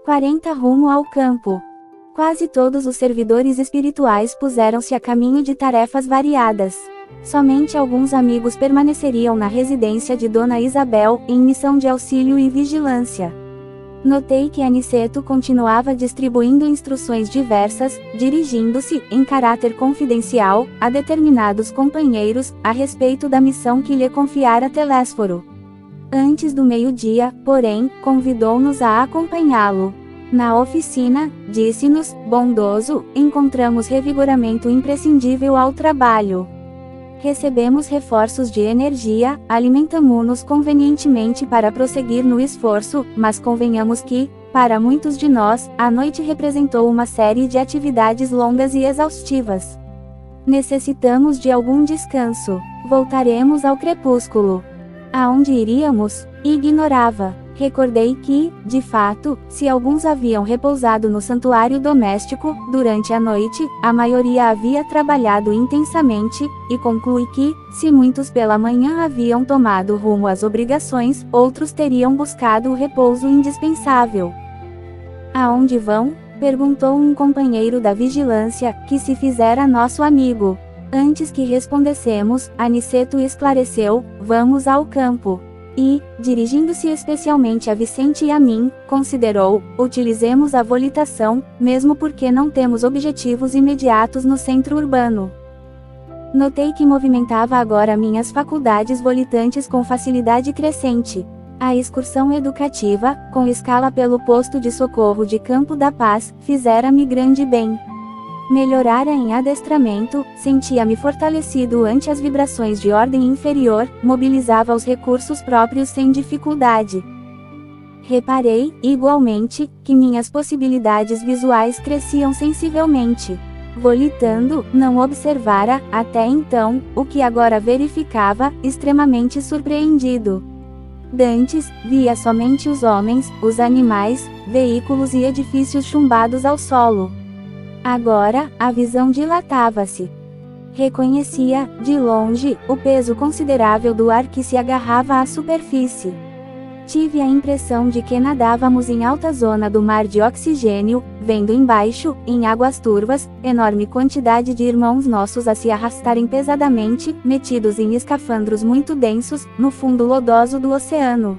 40 rumo ao campo. Quase todos os servidores espirituais puseram-se a caminho de tarefas variadas. Somente alguns amigos permaneceriam na residência de Dona Isabel, em missão de auxílio e vigilância. Notei que Aniceto continuava distribuindo instruções diversas, dirigindo-se, em caráter confidencial, a determinados companheiros, a respeito da missão que lhe confiara Telésforo. Antes do meio-dia, porém, convidou-nos a acompanhá-lo. Na oficina, disse-nos, bondoso, encontramos revigoramento imprescindível ao trabalho. Recebemos reforços de energia, alimentamo-nos convenientemente para prosseguir no esforço, mas convenhamos que, para muitos de nós, a noite representou uma série de atividades longas e exaustivas. Necessitamos de algum descanso. Voltaremos ao crepúsculo. Aonde iríamos? Ignorava. Recordei que, de fato, se alguns haviam repousado no santuário doméstico, durante a noite, a maioria havia trabalhado intensamente, e conclui que, se muitos pela manhã haviam tomado rumo às obrigações, outros teriam buscado o repouso indispensável. Aonde vão? Perguntou um companheiro da vigilância, que se fizera nosso amigo. Antes que respondessemos, Aniceto esclareceu, vamos ao campo. E, dirigindo-se especialmente a Vicente e a mim, considerou, utilizemos a volitação, mesmo porque não temos objetivos imediatos no centro urbano. Notei que movimentava agora minhas faculdades volitantes com facilidade crescente. A excursão educativa, com escala pelo posto de socorro de Campo da Paz, fizera-me grande bem. Melhorara em adestramento, sentia-me fortalecido ante as vibrações de ordem inferior, mobilizava os recursos próprios sem dificuldade. Reparei, igualmente, que minhas possibilidades visuais cresciam sensivelmente. Volitando, não observara, até então, o que agora verificava, extremamente surpreendido. Dantes, via somente os homens, os animais, veículos e edifícios chumbados ao solo. Agora, a visão dilatava-se. Reconhecia, de longe, o peso considerável do ar que se agarrava à superfície. Tive a impressão de que nadávamos em alta zona do mar de oxigênio, vendo embaixo, em águas turvas, enorme quantidade de irmãos nossos a se arrastarem pesadamente, metidos em escafandros muito densos, no fundo lodoso do oceano.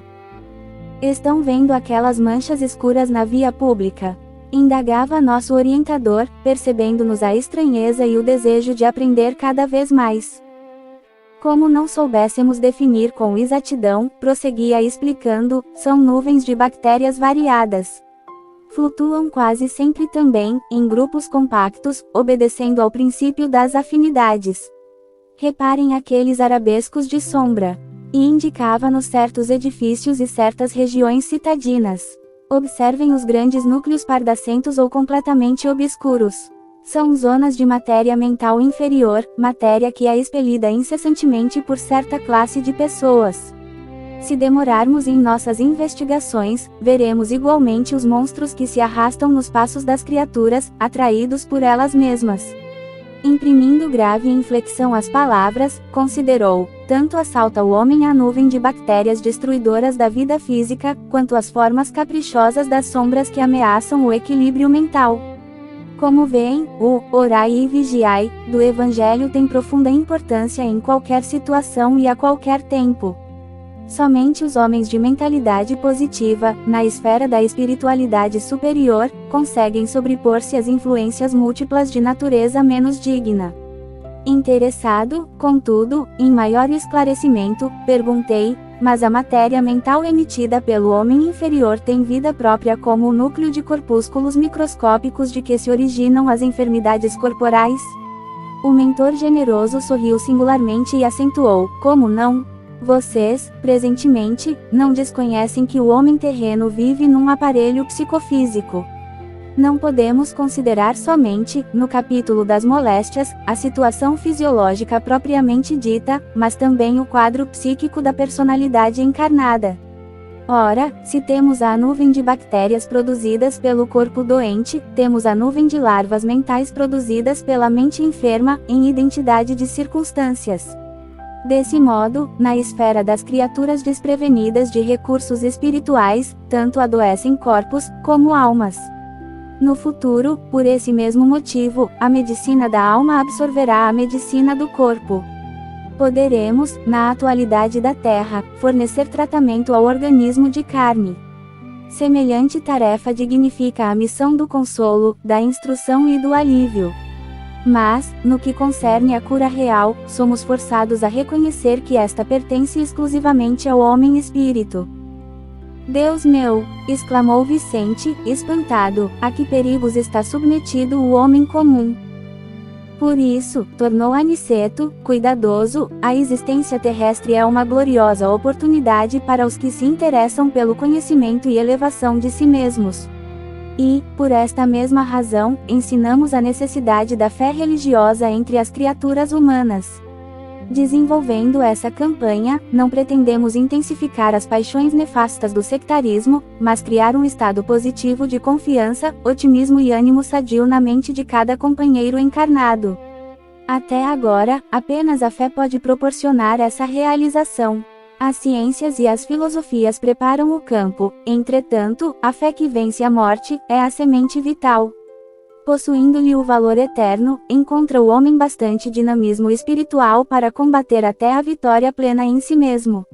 Estão vendo aquelas manchas escuras na via pública? Indagava nosso orientador, percebendo-nos a estranheza e o desejo de aprender cada vez mais. Como não soubéssemos definir com exatidão, prosseguia explicando, são nuvens de bactérias variadas. Flutuam quase sempre também, em grupos compactos, obedecendo ao princípio das afinidades. Reparem aqueles arabescos de sombra. E indicava-nos certos edifícios e certas regiões citadinas. Observem os grandes núcleos pardacentos ou completamente obscuros. São zonas de matéria mental inferior, matéria que é expelida incessantemente por certa classe de pessoas. Se demorarmos em nossas investigações, veremos igualmente os monstros que se arrastam nos passos das criaturas, atraídos por elas mesmas. Imprimindo grave inflexão às palavras, considerou, tanto assalta o homem a nuvem de bactérias destruidoras da vida física, quanto as formas caprichosas das sombras que ameaçam o equilíbrio mental. Como veem, o orai e vigiai do Evangelho tem profunda importância em qualquer situação e a qualquer tempo. Somente os homens de mentalidade positiva, na esfera da espiritualidade superior, conseguem sobrepor-se às influências múltiplas de natureza menos digna. Interessado, contudo, em maior esclarecimento, perguntei, mas a matéria mental emitida pelo homem inferior tem vida própria como o núcleo de corpúsculos microscópicos de que se originam as enfermidades corporais? O mentor generoso sorriu singularmente e acentuou, como não? Vocês, presentemente, não desconhecem que o homem terreno vive num aparelho psicofísico. Não podemos considerar somente, no capítulo das moléstias, a situação fisiológica propriamente dita, mas também o quadro psíquico da personalidade encarnada. Ora, se temos a nuvem de bactérias produzidas pelo corpo doente, temos a nuvem de larvas mentais produzidas pela mente enferma, em identidade de circunstâncias. Desse modo, na esfera das criaturas desprevenidas de recursos espirituais, tanto adoecem corpos, como almas. No futuro, por esse mesmo motivo, a medicina da alma absorverá a medicina do corpo. Poderemos, na atualidade da Terra, fornecer tratamento ao organismo de carne. Semelhante tarefa dignifica a missão do consolo, da instrução e do alívio. Mas, no que concerne à cura real, somos forçados a reconhecer que esta pertence exclusivamente ao homem espírito. Deus meu! Exclamou Vicente, espantado, a que perigos está submetido o homem comum. Por isso, tornou Aniceto, cuidadoso, a existência terrestre é uma gloriosa oportunidade para os que se interessam pelo conhecimento e elevação de si mesmos. E, por esta mesma razão, ensinamos a necessidade da fé religiosa entre as criaturas humanas. Desenvolvendo essa campanha, não pretendemos intensificar as paixões nefastas do sectarismo, mas criar um estado positivo de confiança, otimismo e ânimo sadio na mente de cada companheiro encarnado. Até agora, apenas a fé pode proporcionar essa realização. As ciências e as filosofias preparam o campo, entretanto, a fé que vence a morte, é a semente vital. Possuindo-lhe o valor eterno, encontra o homem bastante dinamismo espiritual para combater até a vitória plena em si mesmo.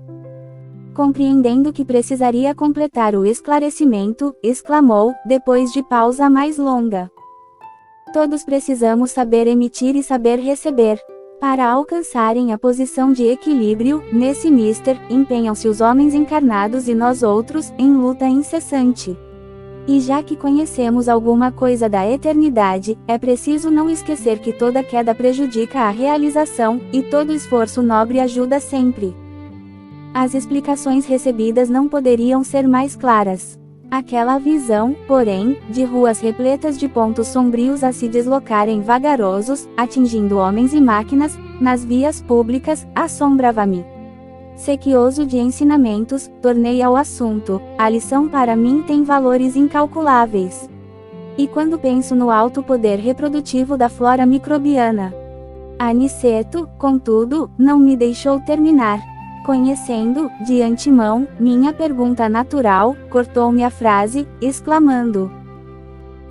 Compreendendo que precisaria completar o esclarecimento, exclamou, depois de pausa mais longa. Todos precisamos saber emitir e saber receber. Para alcançarem a posição de equilíbrio, nesse mister, empenham-se os homens encarnados e nós outros, em luta incessante. E já que conhecemos alguma coisa da eternidade, é preciso não esquecer que toda queda prejudica a realização, e todo esforço nobre ajuda sempre. As explicações recebidas não poderiam ser mais claras. Aquela visão, porém, de ruas repletas de pontos sombrios a se deslocarem vagarosos, atingindo homens e máquinas, nas vias públicas, assombrava-me. Sequioso de ensinamentos, tornei ao assunto, a lição para mim tem valores incalculáveis. E quando penso no alto poder reprodutivo da flora microbiana. Aniceto, contudo, não me deixou terminar. Conhecendo, de antemão, minha pergunta natural, cortou-me a frase, exclamando: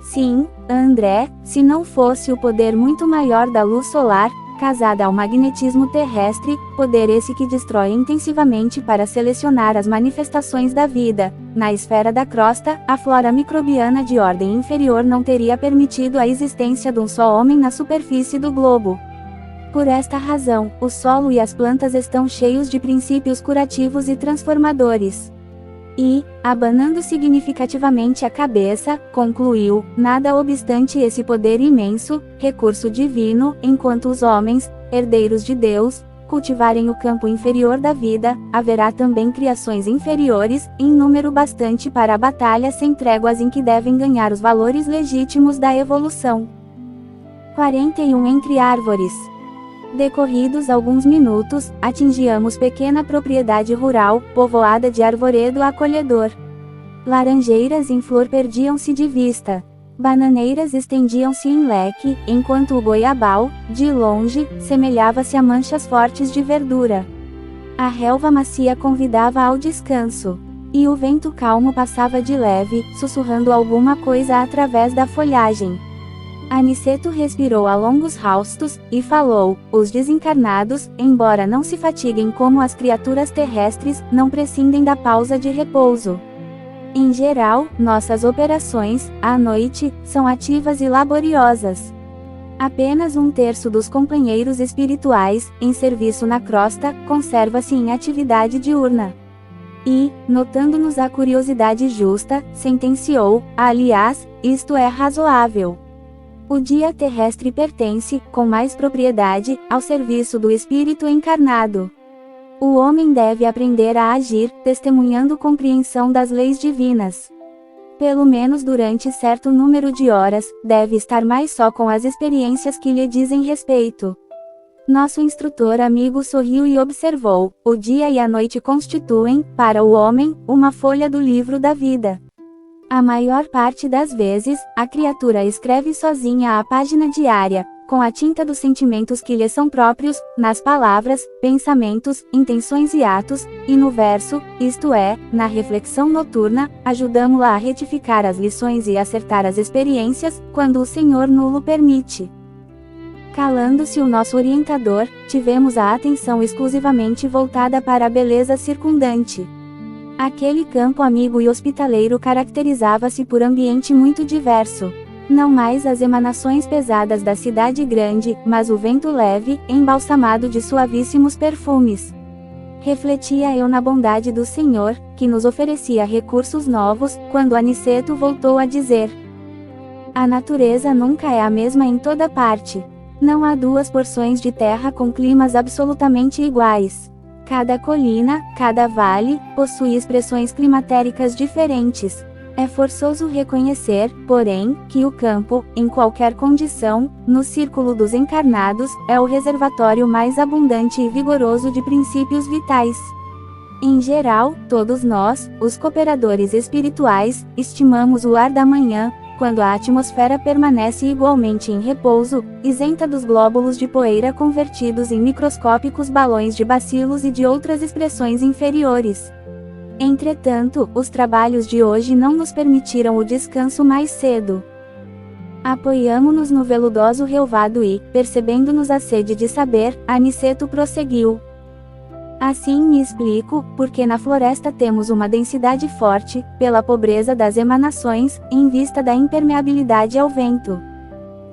sim, André, se não fosse o poder muito maior da luz solar, casada ao magnetismo terrestre, poder esse que destrói intensivamente para selecionar as manifestações da vida, na esfera da crosta, a flora microbiana de ordem inferior não teria permitido a existência de um só homem na superfície do globo. Por esta razão, o solo e as plantas estão cheios de princípios curativos e transformadores. E, abanando significativamente a cabeça, concluiu, nada obstante esse poder imenso, recurso divino, enquanto os homens, herdeiros de Deus, cultivarem o campo inferior da vida, haverá também criações inferiores, em número bastante para a batalha sem tréguas em que devem ganhar os valores legítimos da evolução. 41 Entre árvores. Decorridos alguns minutos, atingíamos pequena propriedade rural, povoada de arvoredo acolhedor. Laranjeiras em flor perdiam-se de vista. Bananeiras estendiam-se em leque, enquanto o goiabal, de longe, semelhava-se a manchas fortes de verdura. A relva macia convidava ao descanso. E o vento calmo passava de leve, sussurrando alguma coisa através da folhagem. Aniceto respirou a longos haustos, e falou, os desencarnados, embora não se fatiguem como as criaturas terrestres, não prescindem da pausa de repouso. Em geral, nossas operações, à noite, são ativas e laboriosas. Apenas 1/3 dos companheiros espirituais, em serviço na crosta, conserva-se em atividade diurna. E, notando-nos a curiosidade justa, sentenciou, aliás, isto é razoável. O dia terrestre pertence, com mais propriedade, ao serviço do espírito encarnado. O homem deve aprender a agir, testemunhando compreensão das leis divinas. Pelo menos durante certo número de horas, deve estar mais só com as experiências que lhe dizem respeito. Nosso instrutor amigo sorriu e observou, o dia e a noite constituem, para o homem, uma folha do livro da vida. A maior parte das vezes, a criatura escreve sozinha a página diária, com a tinta dos sentimentos que lhe são próprios, nas palavras, pensamentos, intenções e atos, e no verso, isto é, na reflexão noturna, ajudamo-la a retificar as lições e acertar as experiências, quando o Senhor nulo permite. Calando-se o nosso orientador, tivemos a atenção exclusivamente voltada para a beleza circundante. Aquele campo amigo e hospitaleiro caracterizava-se por ambiente muito diverso. Não mais as emanações pesadas da cidade grande, mas o vento leve, embalsamado de suavíssimos perfumes. Refletia eu na bondade do Senhor, que nos oferecia recursos novos, quando Aniceto voltou a dizer: a natureza nunca é a mesma em toda parte. Não há duas porções de terra com climas absolutamente iguais. Cada colina, cada vale, possui expressões climatéricas diferentes. É forçoso reconhecer, porém, que o campo, em qualquer condição, no círculo dos encarnados, é o reservatório mais abundante e vigoroso de princípios vitais. Em geral, todos nós, os cooperadores espirituais, estimamos o ar da manhã, quando a atmosfera permanece igualmente em repouso, isenta dos glóbulos de poeira convertidos em microscópicos balões de bacilos e de outras expressões inferiores. Entretanto, os trabalhos de hoje não nos permitiram o descanso mais cedo. Apoiamo-nos no veludoso relvado e, percebendo-nos a sede de saber, Aniceto prosseguiu: assim me explico, porque na floresta temos uma densidade forte, pela pobreza das emanações, em vista da impermeabilidade ao vento.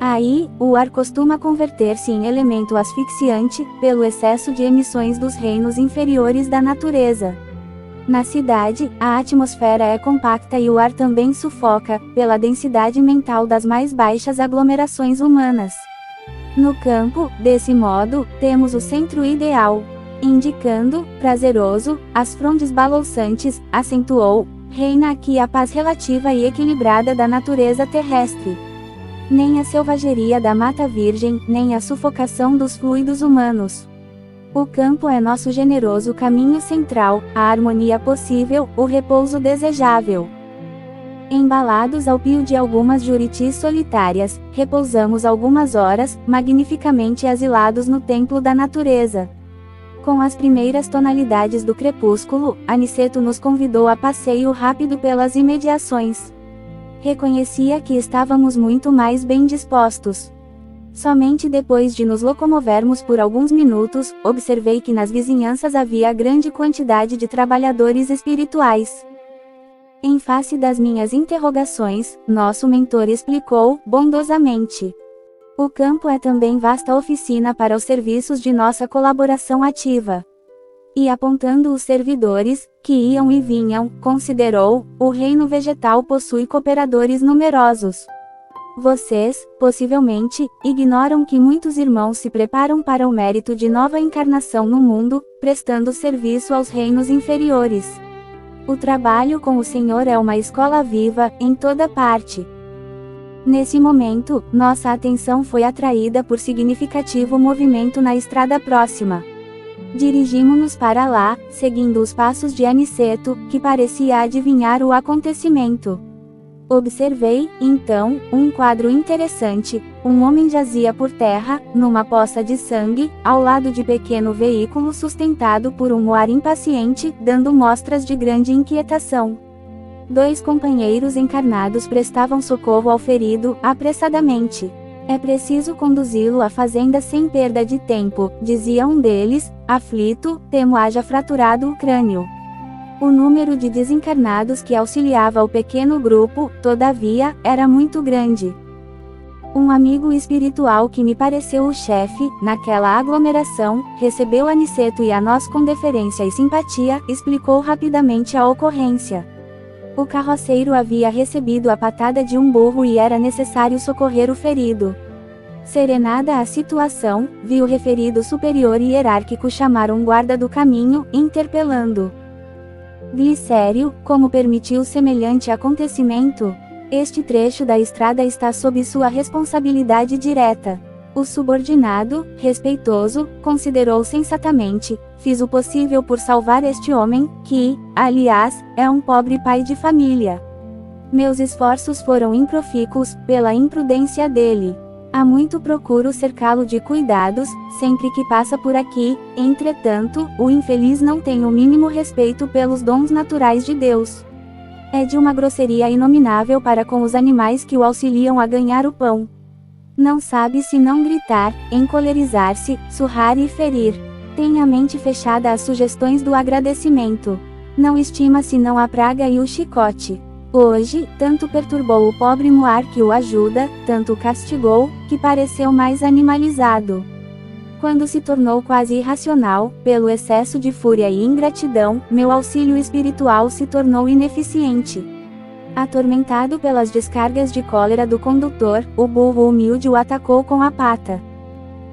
Aí, o ar costuma converter-se em elemento asfixiante, pelo excesso de emissões dos reinos inferiores da natureza. Na cidade, a atmosfera é compacta e o ar também sufoca, pela densidade mental das mais baixas aglomerações humanas. No campo, desse modo, temos o centro ideal. Indicando, prazeroso, as frondes balouçantes, acentuou, reina aqui a paz relativa e equilibrada da natureza terrestre. Nem a selvageria da mata virgem, nem a sufocação dos fluidos humanos. O campo é nosso generoso caminho central, a harmonia possível, o repouso desejável. Embalados ao pio de algumas juritis solitárias, repousamos algumas horas, magnificamente asilados no templo da natureza. Com as primeiras tonalidades do crepúsculo, Aniceto nos convidou a passeio rápido pelas imediações. Reconhecia que estávamos muito mais bem dispostos. Somente depois de nos locomovermos por alguns minutos, observei que nas vizinhanças havia grande quantidade de trabalhadores espirituais. Em face das minhas interrogações, nosso mentor explicou, bondosamente: o campo é também vasta oficina para os serviços de nossa colaboração ativa. E apontando os servidores, que iam e vinham, considerou, o reino vegetal possui cooperadores numerosos. Vocês, possivelmente, ignoram que muitos irmãos se preparam para o mérito de nova encarnação no mundo, prestando serviço aos reinos inferiores. O trabalho com o Senhor é uma escola viva, em toda parte. Nesse momento, nossa atenção foi atraída por significativo movimento na estrada próxima. Dirigimo-nos para lá, seguindo os passos de Aniceto, que parecia adivinhar o acontecimento. Observei, então, um quadro interessante. Um homem jazia por terra, numa poça de sangue, ao lado de pequeno veículo sustentado por um moar impaciente, dando mostras de grande inquietação. 2 companheiros encarnados prestavam socorro ao ferido, apressadamente. É preciso conduzi-lo à fazenda sem perda de tempo, dizia um deles, aflito, temo haja fraturado o crânio. O número de desencarnados que auxiliava o pequeno grupo, todavia, era muito grande. Um amigo espiritual que me pareceu o chefe, naquela aglomeração, recebeu Aniceto e a nós com deferência e simpatia, explicou rapidamente a ocorrência. O carroceiro havia recebido a patada de um burro e era necessário socorrer o ferido. Serenada a situação, vi o referido superior hierárquico chamar um guarda do caminho, interpelando: Glicério, como permitiu semelhante acontecimento? Este trecho da estrada está sob sua responsabilidade direta. O subordinado, respeitoso, considerou sensatamente: fiz o possível por salvar este homem, que, aliás, é um pobre pai de família. Meus esforços foram improfícuos, pela imprudência dele. Há muito procuro cercá-lo de cuidados, sempre que passa por aqui, entretanto, o infeliz não tem o mínimo respeito pelos dons naturais de Deus. É de uma grosseria inominável para com os animais que o auxiliam a ganhar o pão. Não sabe se não gritar, encolerizar-se, surrar e ferir. Tem a mente fechada às sugestões do agradecimento. Não estima senão a praga e o chicote. Hoje, tanto perturbou o pobre Muar que o ajuda, tanto o castigou, que pareceu mais animalizado. Quando se tornou quase irracional, pelo excesso de fúria e ingratidão, meu auxílio espiritual se tornou ineficiente. Atormentado pelas descargas de cólera do condutor, o burro humilde o atacou com a pata.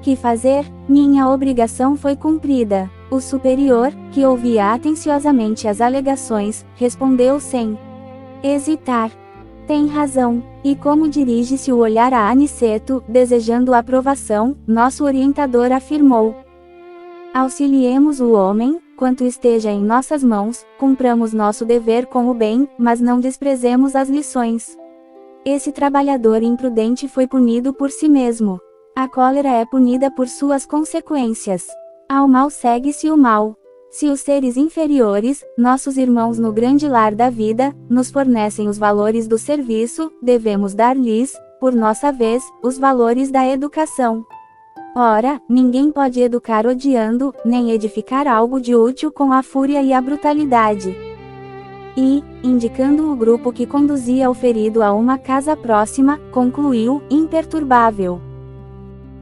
Que fazer? Minha obrigação foi cumprida. O superior, que ouvia atenciosamente as alegações, respondeu sem hesitar. Tem razão. E como dirige-se o olhar a Aniceto, desejando aprovação, nosso orientador afirmou: auxiliemos o homem, quanto esteja em nossas mãos, cumpramos nosso dever com o bem, mas não desprezemos as lições. Esse trabalhador imprudente foi punido por si mesmo. A cólera é punida por suas consequências. Ao mal segue-se o mal. Se os seres inferiores, nossos irmãos no grande lar da vida, nos fornecem os valores do serviço, devemos dar-lhes, por nossa vez, os valores da educação. Ora, ninguém pode educar odiando, nem edificar algo de útil com a fúria e a brutalidade. E, indicando o grupo que conduzia o ferido a uma casa próxima, concluiu, imperturbável: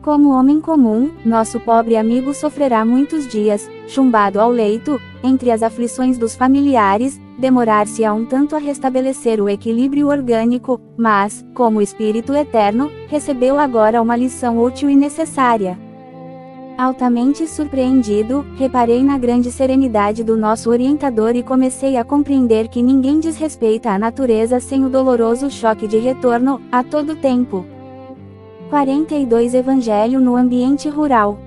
como homem comum, nosso pobre amigo sofrerá muitos dias, chumbado ao leito, entre as aflições dos familiares, demorar-se-á um tanto a restabelecer o equilíbrio orgânico, mas, como espírito eterno, recebeu agora uma lição útil e necessária. Altamente surpreendido, reparei na grande serenidade do nosso orientador e comecei a compreender que ninguém desrespeita a natureza sem o doloroso choque de retorno, a todo tempo. 42 Evangelho no ambiente rural.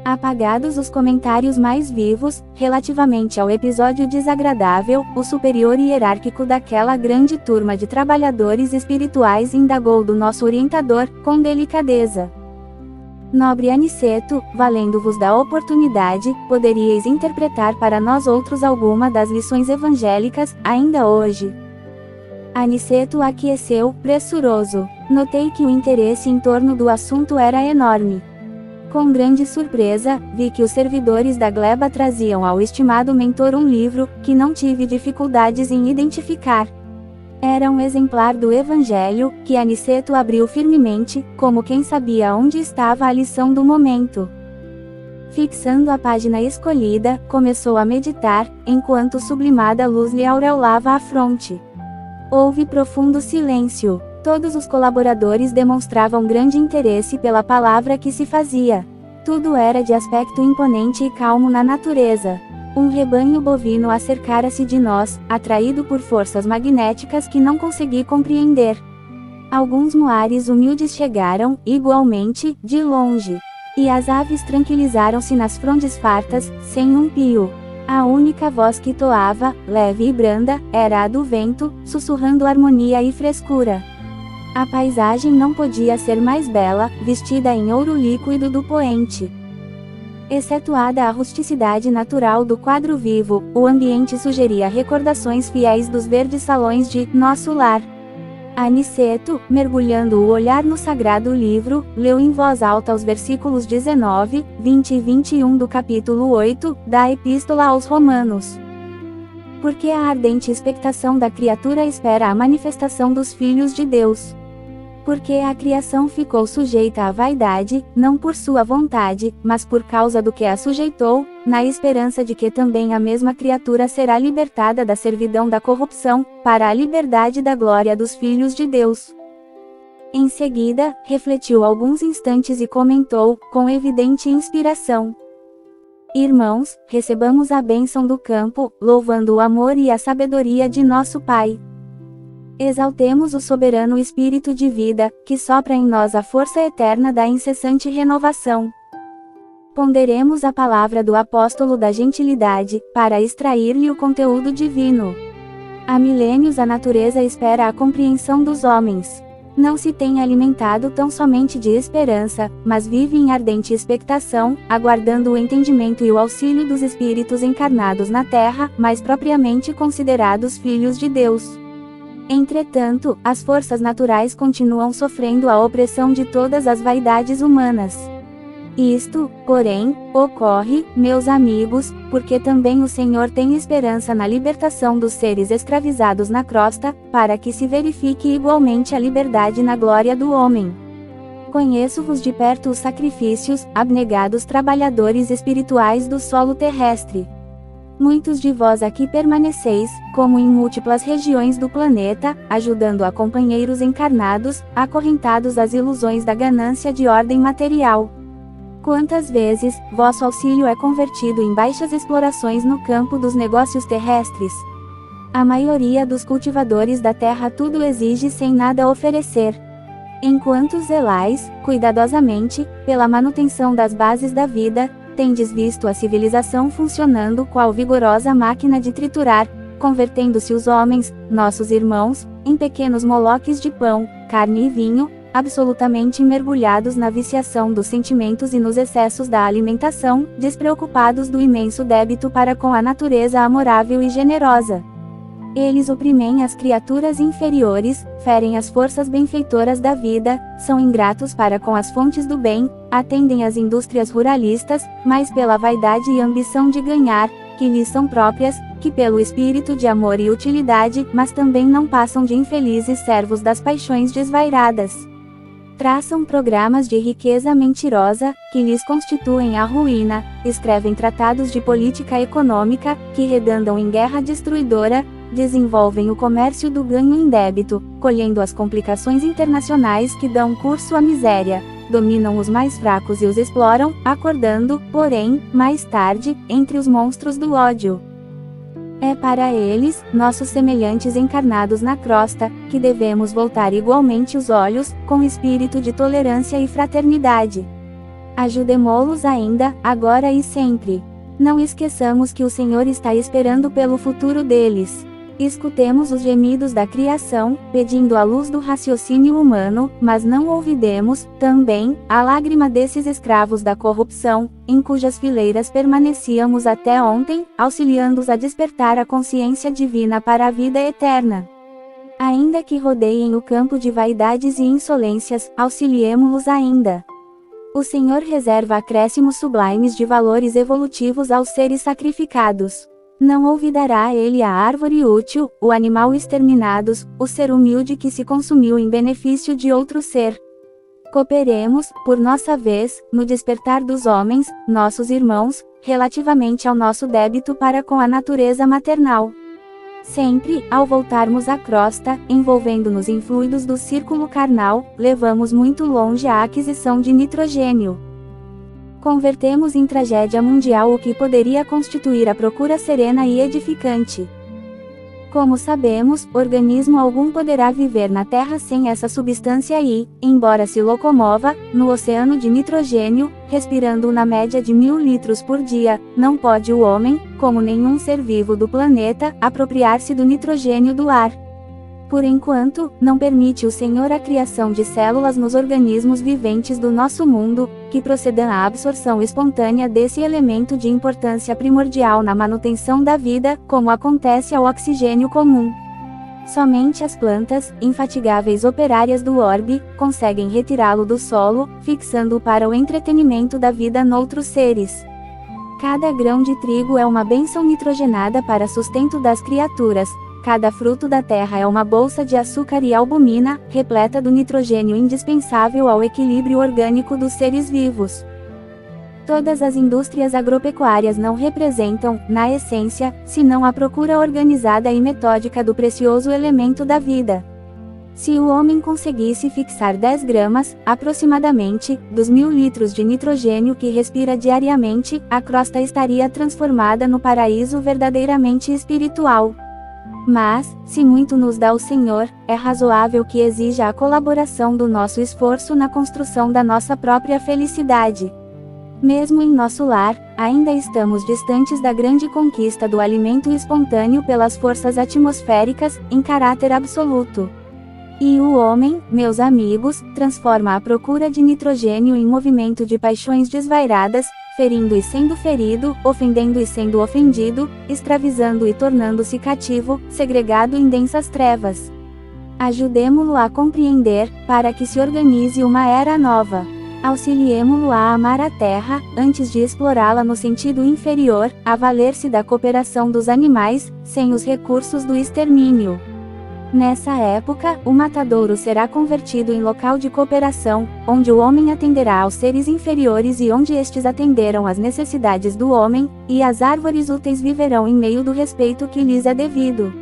Apagados os comentários mais vivos, relativamente ao episódio desagradável, o superior hierárquico daquela grande turma de trabalhadores espirituais indagou do nosso orientador, com delicadeza: nobre Aniceto, valendo-vos da oportunidade, poderíeis interpretar para nós outros alguma das lições evangélicas, ainda hoje? Aniceto aqueceu, pressuroso. Notei que o interesse em torno do assunto era enorme. Com grande surpresa, vi que os servidores da gleba traziam ao estimado mentor um livro, que não tive dificuldades em identificar. Era um exemplar do Evangelho, que Aniceto abriu firmemente, como quem sabia onde estava a lição do momento. Fixando a página escolhida, começou a meditar, enquanto sublimada luz lhe aureolava a fronte. Houve profundo silêncio. Todos os colaboradores demonstravam grande interesse pela palavra que se fazia. Tudo era de aspecto imponente e calmo na natureza. Um rebanho bovino acercara-se de nós, atraído por forças magnéticas que não consegui compreender. Alguns muares humildes chegaram, igualmente, de longe. E as aves tranquilizaram-se nas frondes fartas, sem um pio. A única voz que toava, leve e branda, era a do vento, sussurrando harmonia e frescura. A paisagem não podia ser mais bela, vestida em ouro líquido do poente. Excetuada a rusticidade natural do quadro vivo, o ambiente sugeria recordações fiéis dos verdes salões de Nosso Lar. Aniceto, mergulhando o olhar no sagrado livro, leu em voz alta os versículos 19, 20 e 21 do capítulo 8, da Epístola aos Romanos. Porque a ardente expectação da criatura espera a manifestação dos filhos de Deus. Porque a criação ficou sujeita à vaidade, não por sua vontade, mas por causa do que a sujeitou, na esperança de que também a mesma criatura será libertada da servidão da corrupção, para a liberdade da glória dos filhos de Deus. Em seguida, refletiu alguns instantes e comentou, com evidente inspiração: irmãos, recebamos a bênção do campo, louvando o amor e a sabedoria de nosso Pai. Exaltemos o soberano Espírito de vida, que sopra em nós a força eterna da incessante renovação. Ponderemos a palavra do apóstolo da gentilidade, para extrair-lhe o conteúdo divino. Há milênios a natureza espera a compreensão dos homens. Não se tem alimentado tão somente de esperança, mas vive em ardente expectação, aguardando o entendimento e o auxílio dos espíritos encarnados na Terra, mais propriamente considerados filhos de Deus. Entretanto, as forças naturais continuam sofrendo a opressão de todas as vaidades humanas. Isto, porém, ocorre, meus amigos, porque também o Senhor tem esperança na libertação dos seres escravizados na crosta, para que se verifique igualmente a liberdade na glória do homem. Conheço-vos de perto os sacrifícios, abnegados trabalhadores espirituais do solo terrestre. Muitos de vós aqui permaneceis, como em múltiplas regiões do planeta, ajudando a companheiros encarnados, acorrentados às ilusões da ganância de ordem material. Quantas vezes, vosso auxílio é convertido em baixas explorações no campo dos negócios terrestres? A maioria dos cultivadores da terra tudo exige sem nada oferecer. Enquanto zelais, cuidadosamente, pela manutenção das bases da vida, tendes visto a civilização funcionando qual vigorosa máquina de triturar, convertendo-se os homens, nossos irmãos, em pequenos moloques de pão, carne e vinho, absolutamente mergulhados na viciação dos sentimentos e nos excessos da alimentação, despreocupados do imenso débito para com a natureza amorável e generosa. Eles oprimem as criaturas inferiores, ferem as forças benfeitoras da vida, são ingratos para com as fontes do bem, atendem às indústrias ruralistas, mais pela vaidade e ambição de ganhar, que lhes são próprias, que pelo espírito de amor e utilidade, mas também não passam de infelizes servos das paixões desvairadas. Traçam programas de riqueza mentirosa, que lhes constituem a ruína, escrevem tratados de política econômica, que redundam em guerra destruidora, desenvolvem o comércio do ganho em débito, colhendo as complicações internacionais que dão curso à miséria, dominam os mais fracos e os exploram, acordando, porém, mais tarde, entre os monstros do ódio. É para eles, nossos semelhantes encarnados na crosta, que devemos voltar igualmente os olhos, com espírito de tolerância e fraternidade. Ajudemo-los ainda, agora e sempre. Não esqueçamos que o Senhor está esperando pelo futuro deles. Escutemos os gemidos da criação, pedindo a luz do raciocínio humano, mas não ouvidemos, também, a lágrima desses escravos da corrupção, em cujas fileiras permanecíamos até ontem, auxiliando-os a despertar a consciência divina para a vida eterna. Ainda que rodeiem o campo de vaidades e insolências, auxiliemo-los ainda. O Senhor reserva acréscimos sublimes de valores evolutivos aos seres sacrificados. Não olvidará ele a árvore útil, o animal exterminados, o ser humilde que se consumiu em benefício de outro ser. Cooperemos, por nossa vez, no despertar dos homens, nossos irmãos, relativamente ao nosso débito para com a natureza maternal. Sempre, ao voltarmos à crosta, envolvendo-nos em fluidos do círculo carnal, levamos muito longe a aquisição de nitrogênio. Convertemos em tragédia mundial o que poderia constituir a procura serena e edificante. Como sabemos, organismo algum poderá viver na Terra sem essa substância e, embora se locomova, no oceano de nitrogênio, respirando na média de 1000 litros por dia, não pode o homem, como nenhum ser vivo do planeta, apropriar-se do nitrogênio do ar. Por enquanto, não permite o Senhor a criação de células nos organismos viventes do nosso mundo, que procedam à absorção espontânea desse elemento de importância primordial na manutenção da vida, como acontece ao oxigênio comum. Somente as plantas, infatigáveis operárias do orbe, conseguem retirá-lo do solo, fixando-o para o entretenimento da vida noutros seres. Cada grão de trigo é uma bênção nitrogenada para sustento das criaturas. Cada fruto da terra é uma bolsa de açúcar e albumina, repleta do nitrogênio indispensável ao equilíbrio orgânico dos seres vivos. Todas as indústrias agropecuárias não representam, na essência, senão a procura organizada e metódica do precioso elemento da vida. Se o homem conseguisse fixar 10 gramas, aproximadamente, dos 1000 litros de nitrogênio que respira diariamente, a crosta estaria transformada no paraíso verdadeiramente espiritual. Mas, se muito nos dá o Senhor, é razoável que exija a colaboração do nosso esforço na construção da nossa própria felicidade. Mesmo em nosso lar, ainda estamos distantes da grande conquista do alimento espontâneo pelas forças atmosféricas, em caráter absoluto. E o homem, meus amigos, transforma a procura de nitrogênio em movimento de paixões desvairadas, ferindo e sendo ferido, ofendendo e sendo ofendido, escravizando e tornando-se cativo, segregado em densas trevas. Ajudemo-lo a compreender, para que se organize uma era nova. Auxiliemo-lo a amar a terra, antes de explorá-la no sentido inferior, a valer-se da cooperação dos animais, sem os recursos do extermínio. Nessa época, o matadouro será convertido em local de cooperação, onde o homem atenderá aos seres inferiores e onde estes atenderam às necessidades do homem, e as árvores úteis viverão em meio do respeito que lhes é devido.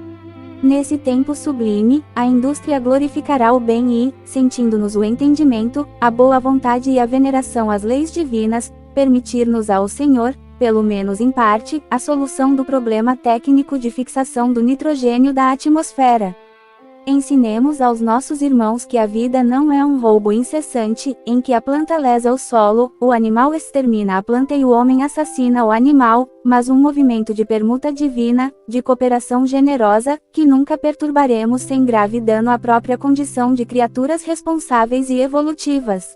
Nesse tempo sublime, a indústria glorificará o bem e, sentindo-nos o entendimento, a boa vontade e a veneração às leis divinas, permitir-nos ao Senhor, pelo menos em parte, a solução do problema técnico de fixação do nitrogênio da atmosfera. Ensinemos aos nossos irmãos que a vida não é um roubo incessante, em que a planta lesa o solo, o animal extermina a planta e o homem assassina o animal, mas um movimento de permuta divina, de cooperação generosa, que nunca perturbaremos sem grave dano à própria condição de criaturas responsáveis e evolutivas.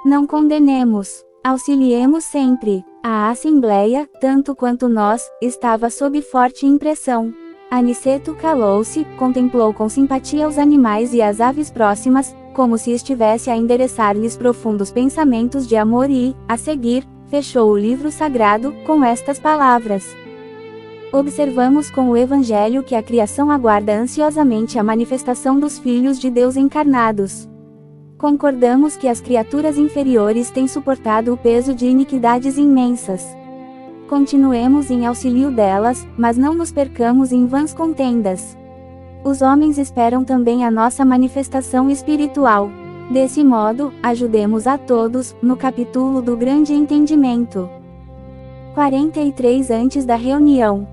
Não condenemos, auxiliemos sempre. A Assembleia, tanto quanto nós, estava sob forte impressão. Aniceto calou-se, contemplou com simpatia os animais e as aves próximas, como se estivesse a endereçar-lhes profundos pensamentos de amor e, a seguir, fechou o livro sagrado, com estas palavras. Observamos com o Evangelho que a criação aguarda ansiosamente a manifestação dos filhos de Deus encarnados. Concordamos que as criaturas inferiores têm suportado o peso de iniquidades imensas. Continuemos em auxílio delas, mas não nos percamos em vãs contendas. Os homens esperam também a nossa manifestação espiritual. Desse modo, ajudemos a todos, no capítulo do Grande Entendimento. 43 Antes da reunião.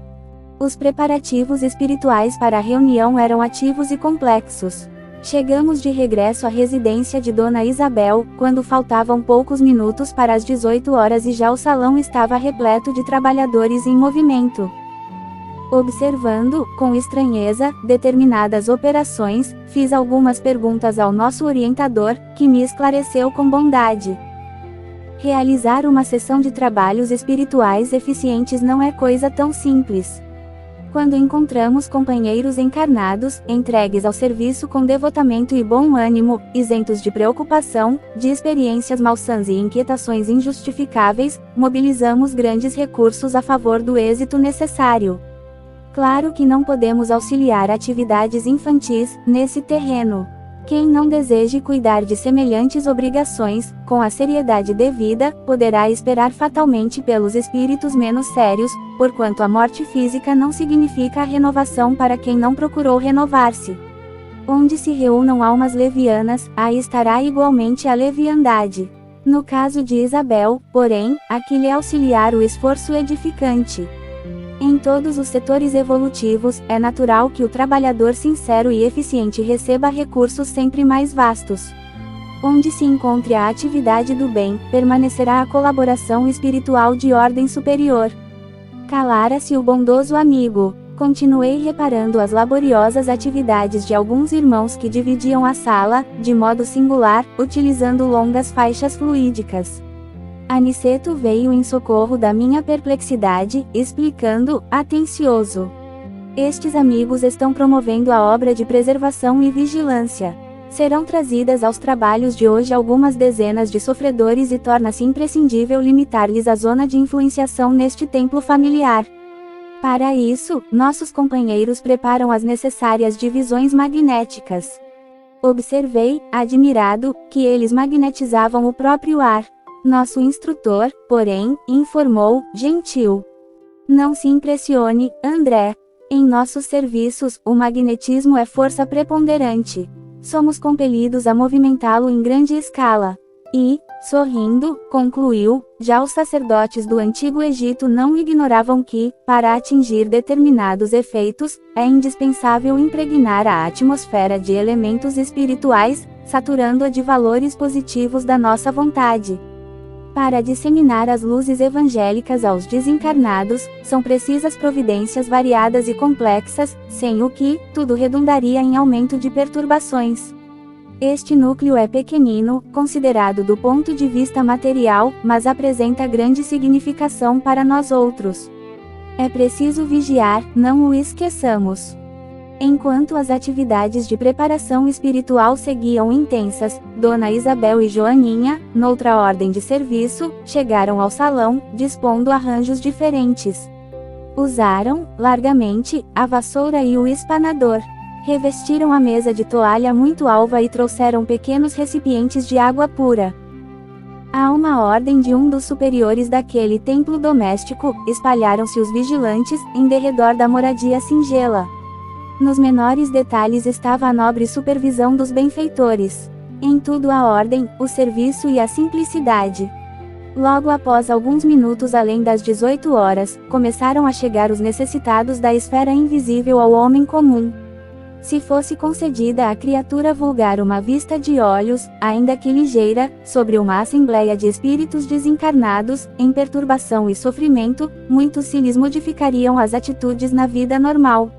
Os preparativos espirituais para a reunião eram ativos e complexos. Chegamos de regresso à residência de Dona Isabel, quando faltavam poucos minutos para as 18 horas e já o salão estava repleto de trabalhadores em movimento. Observando, com estranheza, determinadas operações, fiz algumas perguntas ao nosso orientador, que me esclareceu com bondade. Realizar uma sessão de trabalhos espirituais eficientes não é coisa tão simples. Quando encontramos companheiros encarnados, entregues ao serviço com devotamento e bom ânimo, isentos de preocupação, de experiências malsãs e inquietações injustificáveis, mobilizamos grandes recursos a favor do êxito necessário. Claro que não podemos auxiliar atividades infantis, nesse terreno. Quem não deseje cuidar de semelhantes obrigações, com a seriedade devida, poderá esperar fatalmente pelos espíritos menos sérios, porquanto a morte física não significa a renovação para quem não procurou renovar-se. Onde se reúnam almas levianas, aí estará igualmente a leviandade. No caso de Isabel, porém, aqui lhe auxiliar o esforço edificante. Em todos os setores evolutivos, é natural que o trabalhador sincero e eficiente receba recursos sempre mais vastos. Onde se encontre a atividade do bem, permanecerá a colaboração espiritual de ordem superior. Calara-se o bondoso amigo. Continuei reparando as laboriosas atividades de alguns irmãos que dividiam a sala, de modo singular, utilizando longas faixas fluídicas. Aniceto veio em socorro da minha perplexidade, explicando, atencioso. Estes amigos estão promovendo a obra de preservação e vigilância. Serão trazidas aos trabalhos de hoje algumas dezenas de sofredores e torna-se imprescindível limitar-lhes a zona de influenciação neste templo familiar. Para isso, nossos companheiros preparam as necessárias divisões magnéticas. Observei, admirado, que eles magnetizavam o próprio ar. Nosso instrutor, porém, informou, gentil. Não se impressione, André. Em nossos serviços, o magnetismo é força preponderante. Somos compelidos a movimentá-lo em grande escala. E, sorrindo, concluiu, já os sacerdotes do Antigo Egito não ignoravam que, para atingir determinados efeitos, é indispensável impregnar a atmosfera de elementos espirituais, saturando-a de valores positivos da nossa vontade. Para disseminar as luzes evangélicas aos desencarnados, são precisas providências variadas e complexas, sem o que, tudo redundaria em aumento de perturbações. Este núcleo é pequenino, considerado do ponto de vista material, mas apresenta grande significação para nós outros. É preciso vigiar, não o esqueçamos. Enquanto as atividades de preparação espiritual seguiam intensas, Dona Isabel e Joaninha, noutra ordem de serviço, chegaram ao salão, dispondo arranjos diferentes. Usaram, largamente, a vassoura e o espanador. Revestiram a mesa de toalha muito alva e trouxeram pequenos recipientes de água pura. A uma ordem de um dos superiores daquele templo doméstico, espalharam-se os vigilantes, em derredor da moradia singela. Nos menores detalhes estava a nobre supervisão dos benfeitores. Em tudo a ordem, o serviço e a simplicidade. Logo após alguns minutos além das 18 horas, começaram a chegar os necessitados da esfera invisível ao homem comum. Se fosse concedida à criatura vulgar uma vista de olhos, ainda que ligeira, sobre uma assembleia de espíritos desencarnados, em perturbação e sofrimento, muitos se lhes modificariam as atitudes na vida normal.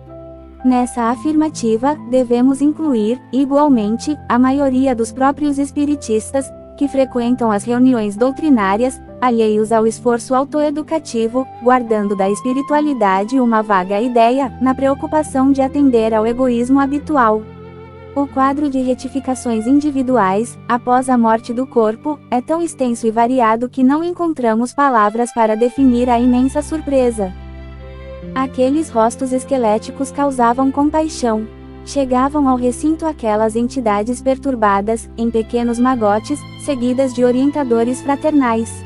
Nessa afirmativa, devemos incluir, igualmente, a maioria dos próprios espiritistas, que frequentam as reuniões doutrinárias, alheios ao esforço autoeducativo, guardando da espiritualidade uma vaga ideia, na preocupação de atender ao egoísmo habitual. O quadro de retificações individuais, após a morte do corpo, é tão extenso e variado que não encontramos palavras para definir a imensa surpresa. Aqueles rostos esqueléticos causavam compaixão. Chegavam ao recinto aquelas entidades perturbadas, em pequenos magotes, seguidas de orientadores fraternais.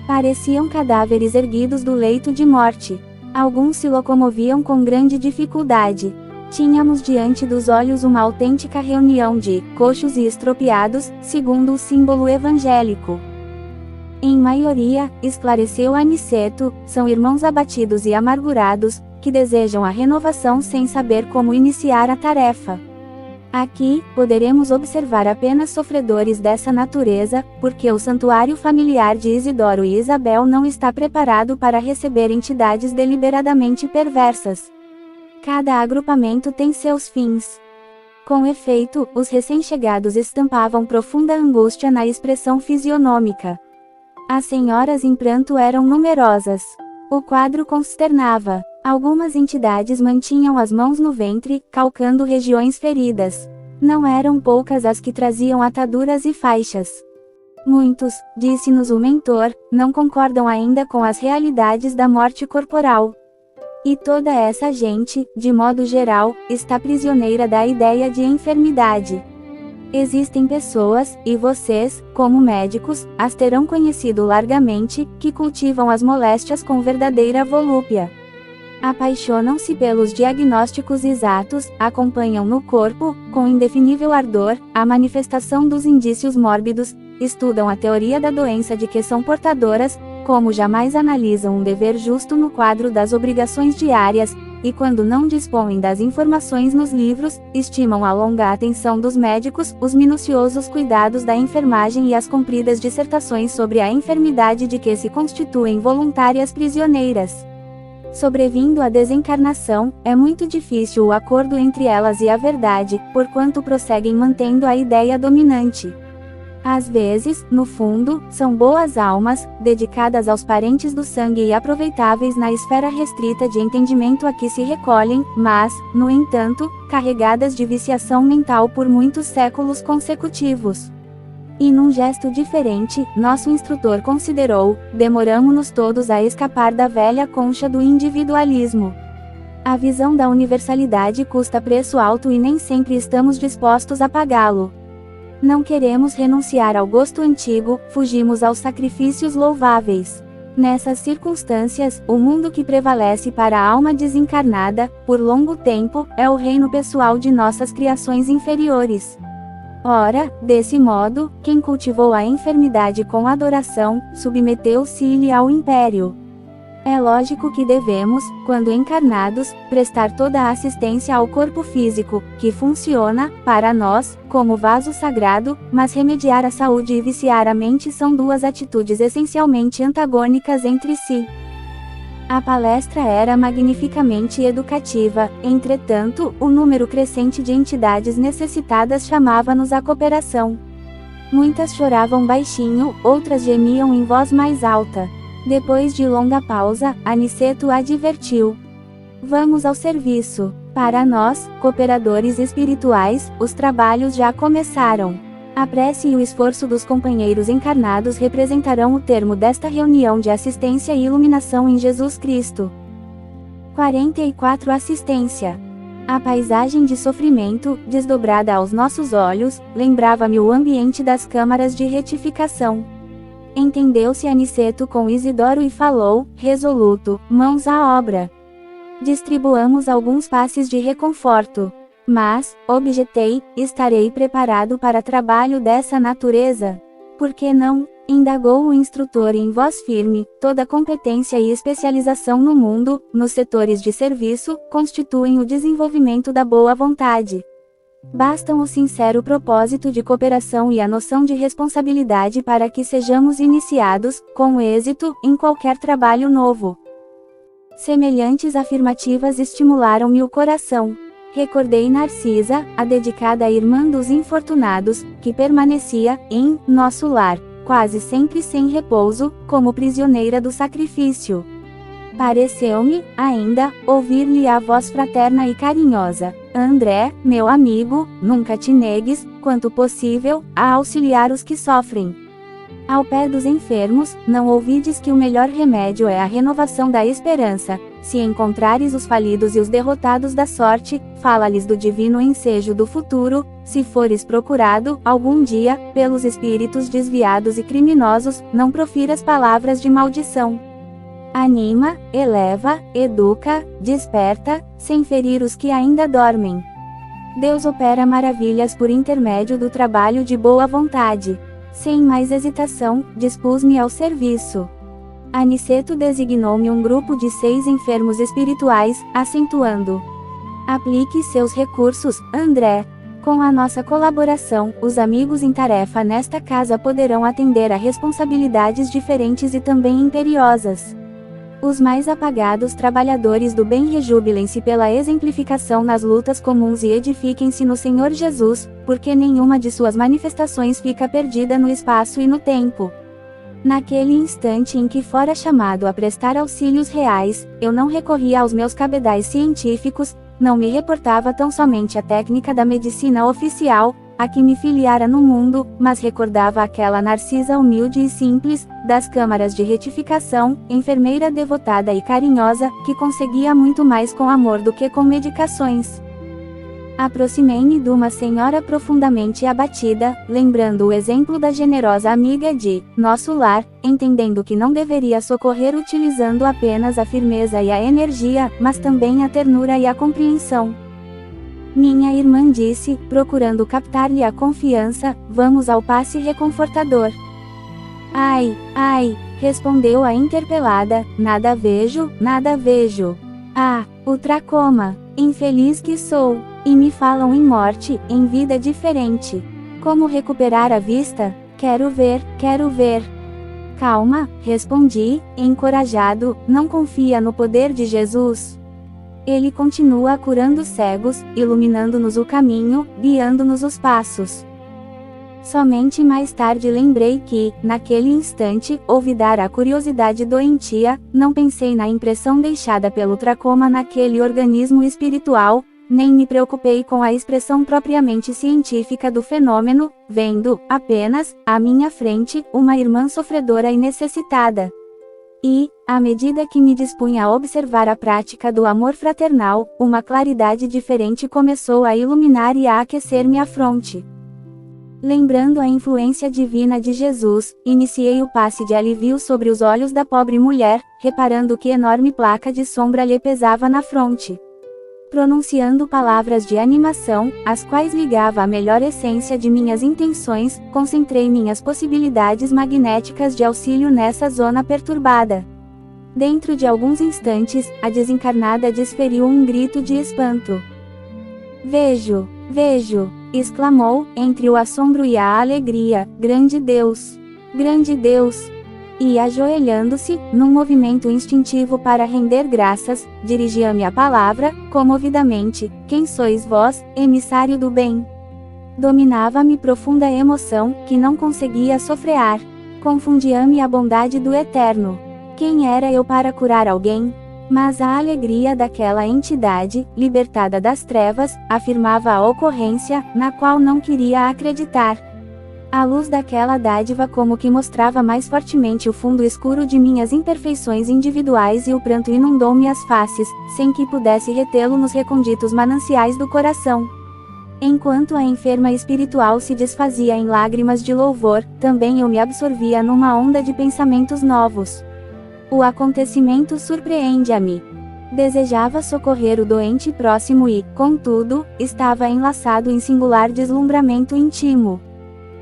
Pareciam cadáveres erguidos do leito de morte. Alguns se locomoviam com grande dificuldade. Tínhamos diante dos olhos uma autêntica reunião de coxos e estropiados, segundo o símbolo evangélico. Em maioria, esclareceu Aniceto, são irmãos abatidos e amargurados, que desejam a renovação sem saber como iniciar a tarefa. Aqui, poderemos observar apenas sofredores dessa natureza, porque o santuário familiar de Isidoro e Isabel não está preparado para receber entidades deliberadamente perversas. Cada agrupamento tem seus fins. Com efeito, os recém-chegados estampavam profunda angústia na expressão fisionômica. As senhoras em pranto eram numerosas. O quadro consternava. Algumas entidades mantinham as mãos no ventre, calcando regiões feridas. Não eram poucas as que traziam ataduras e faixas. Muitos, disse-nos o mentor, não concordam ainda com as realidades da morte corporal. E toda essa gente, de modo geral, está prisioneira da ideia de enfermidade. Existem pessoas, e vocês, como médicos, as terão conhecido largamente, que cultivam as moléstias com verdadeira volúpia. Apaixonam-se pelos diagnósticos exatos, acompanham no corpo, com indefinível ardor, a manifestação dos indícios mórbidos, estudam a teoria da doença de que são portadoras, como jamais analisam um dever justo no quadro das obrigações diárias, e quando não dispõem das informações nos livros, estimam a longa atenção dos médicos, os minuciosos cuidados da enfermagem e as compridas dissertações sobre a enfermidade de que se constituem voluntárias prisioneiras. Sobrevindo a desencarnação, é muito difícil o acordo entre elas e a verdade, porquanto prosseguem mantendo a ideia dominante. Às vezes, no fundo, são boas almas, dedicadas aos parentes do sangue e aproveitáveis na esfera restrita de entendimento a que se recolhem, mas, no entanto, carregadas de viciação mental por muitos séculos consecutivos. E num gesto diferente, nosso instrutor considerou, demoramo-nos todos a escapar da velha concha do individualismo. A visão da universalidade custa preço alto e nem sempre estamos dispostos a pagá-lo. Não queremos renunciar ao gosto antigo, fugimos aos sacrifícios louváveis. Nessas circunstâncias, o mundo que prevalece para a alma desencarnada, por longo tempo, é o reino pessoal de nossas criações inferiores. Ora, desse modo, quem cultivou a enfermidade com adoração, submeteu-se-lhe ao império. É lógico que devemos, quando encarnados, prestar toda a assistência ao corpo físico, que funciona, para nós, como vaso sagrado, mas remediar a saúde e viciar a mente são duas atitudes essencialmente antagônicas entre si. A palestra era magnificamente educativa, entretanto, o número crescente de entidades necessitadas chamava-nos à cooperação. Muitas choravam baixinho, outras gemiam em voz mais alta. Depois de longa pausa, Aniceto advertiu: vamos ao serviço. Para nós, cooperadores espirituais, os trabalhos já começaram. A prece e o esforço dos companheiros encarnados representarão o termo desta reunião de assistência e iluminação em Jesus Cristo. 44 Assistência. A paisagem de sofrimento, desdobrada aos nossos olhos, lembrava-me o ambiente das câmaras de retificação. Entendeu-se Aniceto com Isidoro e falou, resoluto, mãos à obra. Distribuamos alguns passes de reconforto. Mas, objetei, estarei preparado para trabalho dessa natureza? Por que não? Indagou o instrutor em voz firme. Toda competência e especialização no mundo, nos setores de serviço, constituem o desenvolvimento da boa vontade. Bastam o sincero propósito de cooperação e a noção de responsabilidade para que sejamos iniciados, com êxito, em qualquer trabalho novo. Semelhantes afirmativas estimularam-me o coração. Recordei Narcisa, a dedicada irmã dos infortunados, que permanecia, em nosso lar, quase sempre sem repouso, como prisioneira do sacrifício. Pareceu-me, ainda, ouvir-lhe a voz fraterna e carinhosa: André, meu amigo, nunca te negues, quanto possível, a auxiliar os que sofrem. Ao pé dos enfermos, não ouvides que o melhor remédio é a renovação da esperança. Se encontrares os falidos e os derrotados da sorte, fala-lhes do divino ensejo do futuro. Se fores procurado, algum dia, pelos espíritos desviados e criminosos, não profiras palavras de maldição. Anima, eleva, educa, desperta, sem ferir os que ainda dormem. Deus opera maravilhas por intermédio do trabalho de boa vontade. Sem mais hesitação, dispus-me ao serviço. Aniceto designou-me um grupo de 6 enfermos espirituais, acentuando: aplique seus recursos, André. Com a nossa colaboração, os amigos em tarefa nesta casa poderão atender a responsabilidades diferentes e também imperiosas. Os mais apagados trabalhadores do bem rejubilem-se pela exemplificação nas lutas comuns e edifiquem-se no Senhor Jesus, porque nenhuma de suas manifestações fica perdida no espaço e no tempo. Naquele instante em que fora chamado a prestar auxílios reais, eu não recorria aos meus cabedais científicos, não me reportava tão somente à técnica da medicina oficial, a que me filiara no mundo, mas recordava aquela Narcisa humilde e simples, das câmaras de retificação, enfermeira devotada e carinhosa, que conseguia muito mais com amor do que com medicações. Aproximei-me de uma senhora profundamente abatida, lembrando o exemplo da generosa amiga de nosso lar, entendendo que não deveria socorrer utilizando apenas a firmeza e a energia, mas também a ternura e a compreensão. Minha irmã disse, procurando captar-lhe a confiança, vamos ao passe reconfortador. Ai, ai, respondeu a interpelada, nada vejo, nada vejo. Ah, o tracoma, infeliz que sou, e me falam em morte, em vida diferente. Como recuperar a vista? Quero ver, quero ver. Calma, respondi, encorajado, não confia no poder de Jesus? Ele continua curando cegos, iluminando-nos o caminho, guiando-nos os passos. Somente mais tarde lembrei que, naquele instante, ouvi dar a curiosidade doentia, não pensei na impressão deixada pelo tracoma naquele organismo espiritual, nem me preocupei com a expressão propriamente científica do fenômeno, vendo, apenas, à minha frente, uma irmã sofredora e necessitada. E, à medida que me dispunha a observar a prática do amor fraternal, uma claridade diferente começou a iluminar e a aquecer-me a fronte. Lembrando a influência divina de Jesus, iniciei o passe de alívio sobre os olhos da pobre mulher, reparando que enorme placa de sombra lhe pesava na fronte. Pronunciando palavras de animação, as quais ligava a melhor essência de minhas intenções, concentrei minhas possibilidades magnéticas de auxílio nessa zona perturbada. Dentro de alguns instantes, a desencarnada desferiu um grito de espanto. Vejo! Vejo! Exclamou, entre o assombro e a alegria, grande Deus! Grande Deus! E ajoelhando-se, num movimento instintivo para render graças, dirigia-me a palavra, comovidamente: quem sois vós, emissário do bem? Dominava-me profunda emoção, que não conseguia sofrear. Confundia-me a bondade do Eterno. Quem era eu para curar alguém? Mas a alegria daquela entidade, libertada das trevas, afirmava a ocorrência, na qual não queria acreditar. A luz daquela dádiva como que mostrava mais fortemente o fundo escuro de minhas imperfeições individuais e o pranto inundou-me as faces, sem que pudesse retê-lo nos reconditos mananciais do coração. Enquanto a enferma espiritual se desfazia em lágrimas de louvor, também eu me absorvia numa onda de pensamentos novos. O acontecimento surpreende-me. Desejava socorrer o doente próximo e, contudo, estava enlaçado em singular deslumbramento íntimo.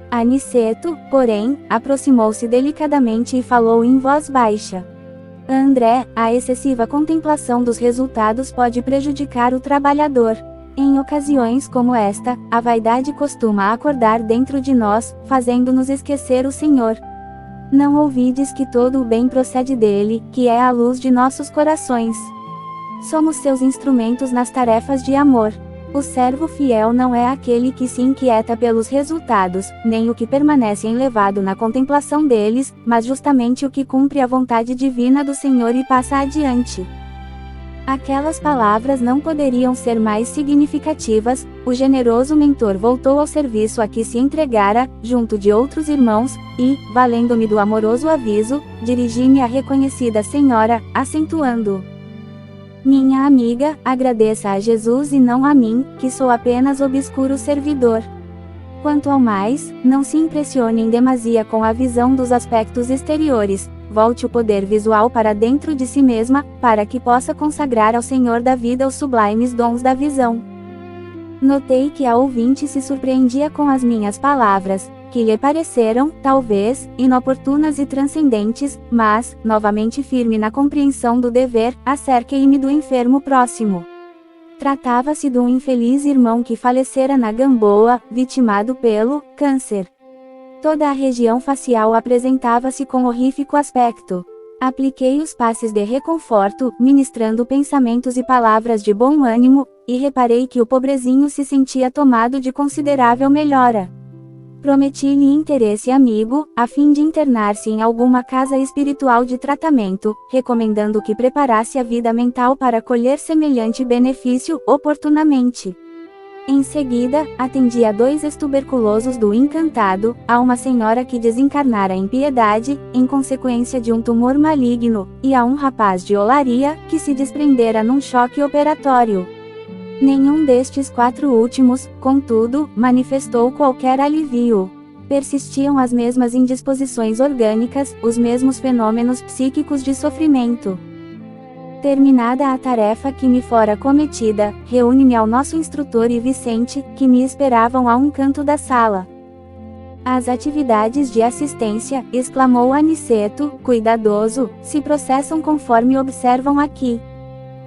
Aniceto, porém, aproximou-se delicadamente e falou em voz baixa. André, a excessiva contemplação dos resultados pode prejudicar o trabalhador. Em ocasiões como esta, a vaidade costuma acordar dentro de nós, fazendo-nos esquecer o Senhor. Não ouvides que todo o bem procede dele, que é a luz de nossos corações. Somos seus instrumentos nas tarefas de amor. O servo fiel não é aquele que se inquieta pelos resultados, nem o que permanece enlevado na contemplação deles, mas justamente o que cumpre a vontade divina do Senhor e passa adiante. Aquelas palavras não poderiam ser mais significativas. O generoso mentor voltou ao serviço a que se entregara, junto de outros irmãos, e, valendo-me do amoroso aviso, dirigi-me à reconhecida senhora, acentuando: minha amiga, agradeça a Jesus e não a mim, que sou apenas obscuro servidor. Quanto ao mais, não se impressione em demasia com a visão dos aspectos exteriores, volte o poder visual para dentro de si mesma, para que possa consagrar ao Senhor da vida os sublimes dons da visão. Notei que a ouvinte se surpreendia com as minhas palavras, que lhe pareceram, talvez, inoportunas e transcendentes, mas, novamente firme na compreensão do dever, acerquei-me do enfermo próximo. Tratava-se de um infeliz irmão que falecera na Gamboa, vitimado pelo câncer. Toda a região facial apresentava-se com horrífico aspecto. Apliquei os passes de reconforto, ministrando pensamentos e palavras de bom ânimo, e reparei que o pobrezinho se sentia tomado de considerável melhora. Prometi-lhe interesse amigo, a fim de internar-se em alguma casa espiritual de tratamento, recomendando que preparasse a vida mental para colher semelhante benefício oportunamente. Em seguida, atendi a 2 ex-tuberculosos do Encantado, a uma senhora que desencarnara em piedade, em consequência de um tumor maligno, e a um rapaz de Olaria, que se desprendera num choque operatório. Nenhum destes 4 últimos, contudo, manifestou qualquer alívio. Persistiam as mesmas indisposições orgânicas, os mesmos fenômenos psíquicos de sofrimento. Terminada a tarefa que me fora cometida, reúne-me ao nosso instrutor e Vicente, que me esperavam a um canto da sala. As atividades de assistência, exclamou Aniceto, cuidadoso, se processam conforme observam aqui.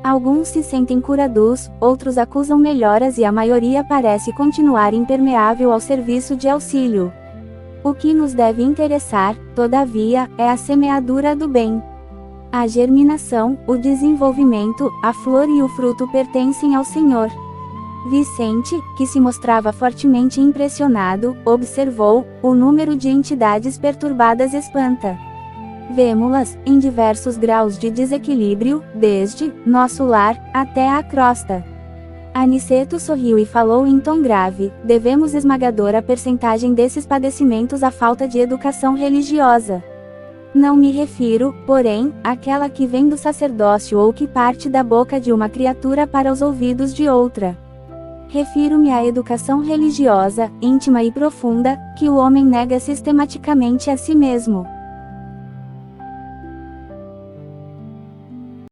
Alguns se sentem curados, outros acusam melhoras e a maioria parece continuar impermeável ao serviço de auxílio. O que nos deve interessar, todavia, é a semeadura do bem. A germinação, o desenvolvimento, a flor e o fruto pertencem ao Senhor. Vicente, que se mostrava fortemente impressionado, observou: o número de entidades perturbadas espanta. Vemo-las, em diversos graus de desequilíbrio, desde nosso lar até a crosta. Aniceto sorriu e falou em tom grave: devemos esmagadora percentagem desses padecimentos à falta de educação religiosa. Não me refiro, porém, àquela que vem do sacerdócio ou que parte da boca de uma criatura para os ouvidos de outra. Refiro-me à educação religiosa, íntima e profunda, que o homem nega sistematicamente a si mesmo.